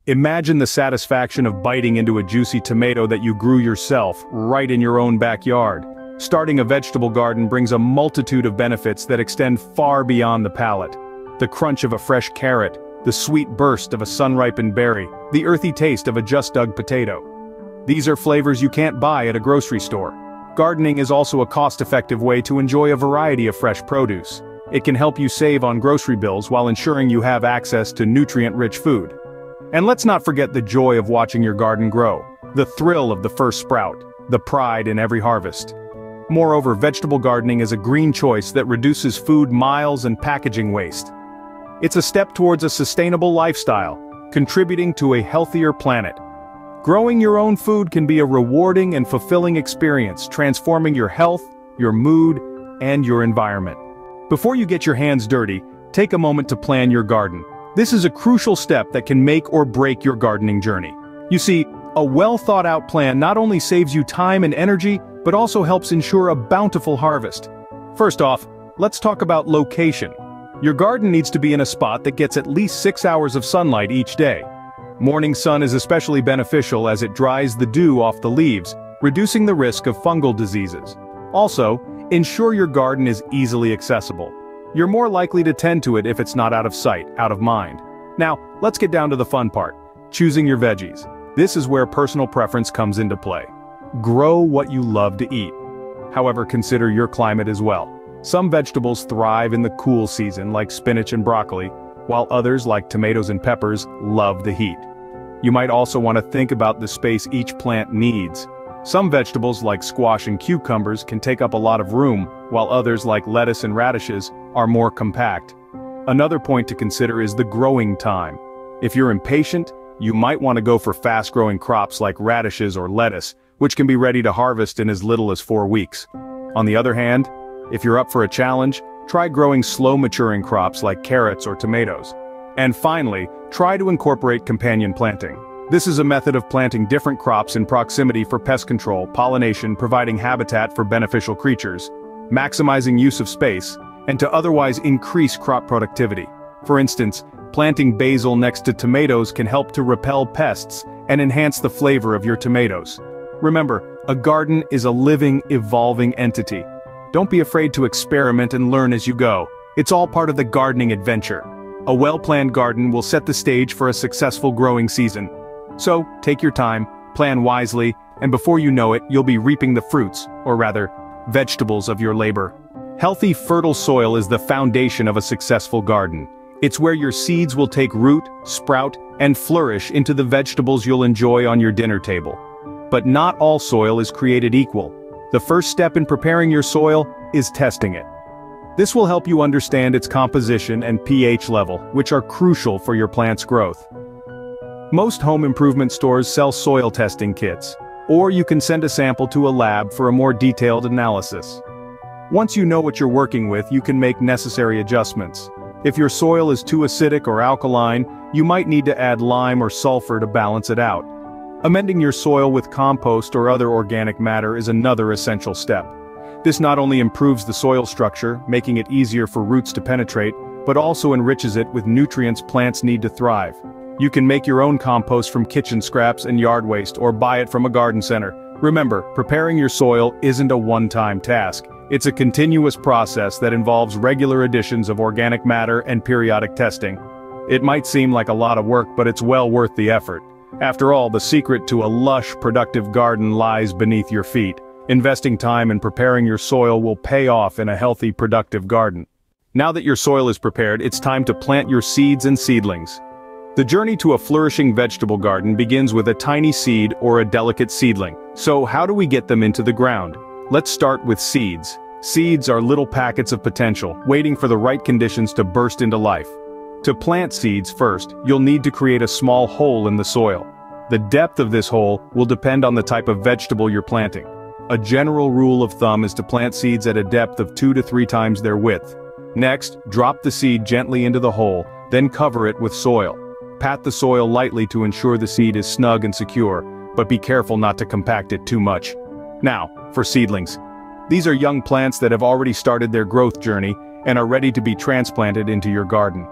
Imagine the satisfaction of biting into a juicy tomato that you grew yourself, right in your own backyard. Starting a vegetable garden brings a multitude of benefits that extend far beyond the palate. The crunch of a fresh carrot, the sweet burst of a sun-ripened berry, the earthy taste of a just-dug potato. These are flavors you can't buy at a grocery store. Gardening is also a cost-effective way to enjoy a variety of fresh produce. It can help you save on grocery bills while ensuring you have access to nutrient-rich food. And let's not forget the joy of watching your garden grow, the thrill of the first sprout, the pride in every harvest. Moreover, vegetable gardening is a green choice that reduces food miles and packaging waste. It's a step towards a sustainable lifestyle, contributing to a healthier planet. Growing your own food can be a rewarding and fulfilling experience, transforming your health, your mood, and your environment. Before you get your hands dirty, take a moment to plan your garden. This is a crucial step that can make or break your gardening journey. You see, a well-thought-out plan not only saves you time and energy, but also helps ensure a bountiful harvest. First off, let's talk about location. Your garden needs to be in a spot that gets at least 6 hours of sunlight each day. Morning sun is especially beneficial as it dries the dew off the leaves, reducing the risk of fungal diseases. Also, ensure your garden is easily accessible. You're more likely to tend to it if it's not out of sight, out of mind. Now, let's get down to the fun part, choosing your veggies. This is where personal preference comes into play. Grow what you love to eat. However, consider your climate as well. Some vegetables thrive in the cool season, like spinach and broccoli, while others, like tomatoes and peppers, love the heat. You might also want to think about the space each plant needs. Some vegetables, like squash and cucumbers, can take up a lot of room, while others, like lettuce and radishes, are more compact. Another point to consider is the growing time. If you're impatient, you might want to go for fast-growing crops like radishes or lettuce, which can be ready to harvest in as little as 4 weeks. On the other hand, if you're up for a challenge, try growing slow-maturing crops like carrots or tomatoes. And finally, try to incorporate companion planting. This is a method of planting different crops in proximity for pest control, pollination, providing habitat for beneficial creatures, maximizing use of space, and to otherwise increase crop productivity. For instance, planting basil next to tomatoes can help to repel pests and enhance the flavor of your tomatoes. Remember, a garden is a living, evolving entity. Don't be afraid to experiment and learn as you go. It's all part of the gardening adventure. A well-planned garden will set the stage for a successful growing season. So, take your time, plan wisely, and before you know it, you'll be reaping the fruits, or rather, vegetables of your labor. Healthy, fertile soil is the foundation of a successful garden. It's where your seeds will take root, sprout, and flourish into the vegetables you'll enjoy on your dinner table. But not all soil is created equal. The first step in preparing your soil is testing it. This will help you understand its composition and pH level, which are crucial for your plant's growth. Most home improvement stores sell soil testing kits, or you can send a sample to a lab for a more detailed analysis. Once you know what you're working with, you can make necessary adjustments. If your soil is too acidic or alkaline, you might need to add lime or sulfur to balance it out. Amending your soil with compost or other organic matter is another essential step. This not only improves the soil structure, making it easier for roots to penetrate, but also enriches it with nutrients plants need to thrive. You can make your own compost from kitchen scraps and yard waste or buy it from a garden center. Remember, preparing your soil isn't a one-time task. It's a continuous process that involves regular additions of organic matter and periodic testing. It might seem like a lot of work, but it's well worth the effort. After all, the secret to a lush, productive garden lies beneath your feet. Investing time in preparing your soil will pay off in a healthy, productive garden. Now that your soil is prepared, it's time to plant your seeds and seedlings. The journey to a flourishing vegetable garden begins with a tiny seed or a delicate seedling. So how do we get them into the ground? Let's start with seeds. Seeds are little packets of potential, waiting for the right conditions to burst into life. To plant seeds first, you'll need to create a small hole in the soil. The depth of this hole will depend on the type of vegetable you're planting. A general rule of thumb is to plant seeds at a depth of 2 to 3 times their width. Next, drop the seed gently into the hole, then cover it with soil. Pat the soil lightly to ensure the seed is snug and secure, but be careful not to compact it too much. Now, for seedlings. These are young plants that have already started their growth journey and are ready to be transplanted into your garden.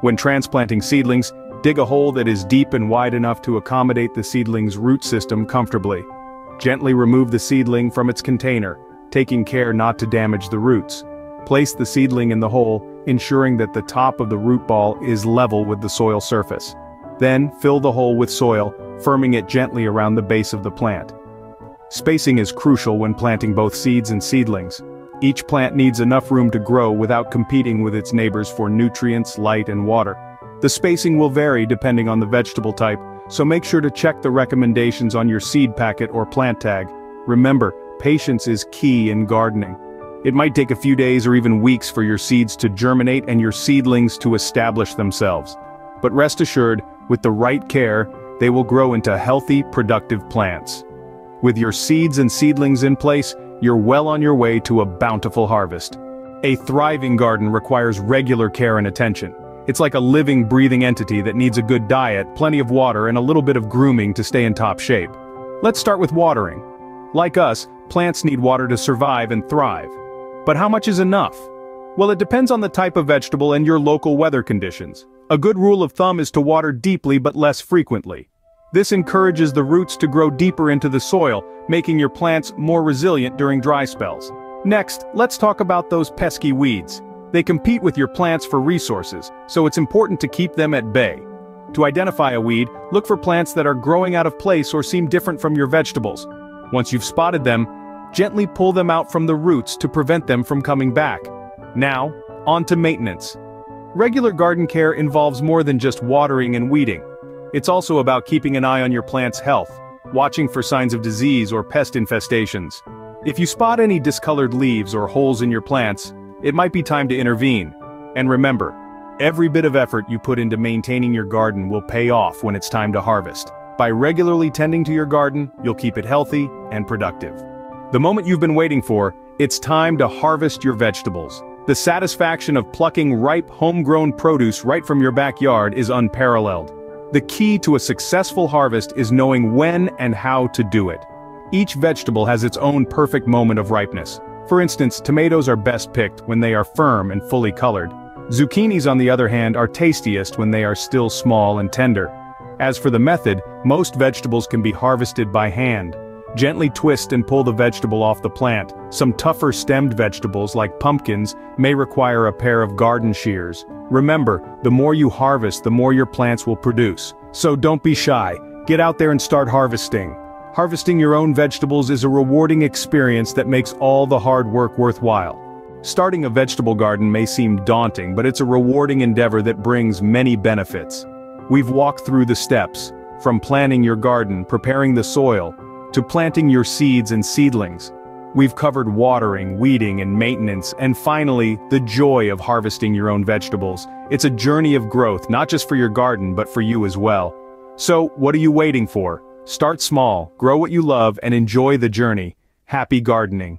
When transplanting seedlings, Dig a hole that is deep and wide enough to accommodate the seedling's root system comfortably. Gently remove the seedling from its container, taking care not to damage the roots. Place the seedling in the hole, ensuring that the top of the root ball is level with the soil surface. Then, fill the hole with soil, firming it gently around the base of the plant. Spacing is crucial when planting both seeds and seedlings. Each plant needs enough room to grow without competing with its neighbors for nutrients, light, and water. The spacing will vary depending on the vegetable type, so make sure to check the recommendations on your seed packet or plant tag. Remember, patience is key in gardening. It might take a few days or even weeks for your seeds to germinate and your seedlings to establish themselves. But rest assured, with the right care, they will grow into healthy, productive plants. With your seeds and seedlings in place, you're well on your way to a bountiful harvest. A thriving garden requires regular care and attention. It's like a living, breathing entity that needs a good diet, plenty of water, and a little bit of grooming to stay in top shape. Let's start with watering. Like us, plants need water to survive and thrive. But how much is enough? Well, it depends on the type of vegetable and your local weather conditions. A good rule of thumb is to water deeply but less frequently. This encourages the roots to grow deeper into the soil, making your plants more resilient during dry spells. Next, let's talk about those pesky weeds. They compete with your plants for resources, so it's important to keep them at bay. To identify a weed, look for plants that are growing out of place or seem different from your vegetables. Once you've spotted them, gently pull them out from the roots to prevent them from coming back. Now, on to maintenance. Regular garden care involves more than just watering and weeding. It's also about keeping an eye on your plant's health, watching for signs of disease or pest infestations. If you spot any discolored leaves or holes in your plants, it might be time to intervene. And remember, every bit of effort you put into maintaining your garden will pay off when it's time to harvest. By regularly tending to your garden, you'll keep it healthy and productive. The moment you've been waiting for, it's time to harvest your vegetables. The satisfaction of plucking ripe, homegrown produce right from your backyard is unparalleled. The key to a successful harvest is knowing when and how to do it. Each vegetable has its own perfect moment of ripeness. For instance, tomatoes are best picked when they are firm and fully colored. Zucchinis, on the other hand, are tastiest when they are still small and tender. As for the method, most vegetables can be harvested by hand. Gently twist and pull the vegetable off the plant. Some tougher stemmed vegetables like pumpkins may require a pair of garden shears. Remember, the more you harvest, the more your plants will produce. So don't be shy. Get out there and start harvesting. Harvesting your own vegetables is a rewarding experience that makes all the hard work worthwhile. Starting a vegetable garden may seem daunting, but it's a rewarding endeavor that brings many benefits. We've walked through the steps, from planning your garden, preparing the soil, to planting your seeds and seedlings. We've covered watering, weeding, and maintenance, and finally, the joy of harvesting your own vegetables. It's a journey of growth, not just for your garden, but for you as well. So, what are you waiting for? Start small, grow what you love, and enjoy the journey. Happy gardening.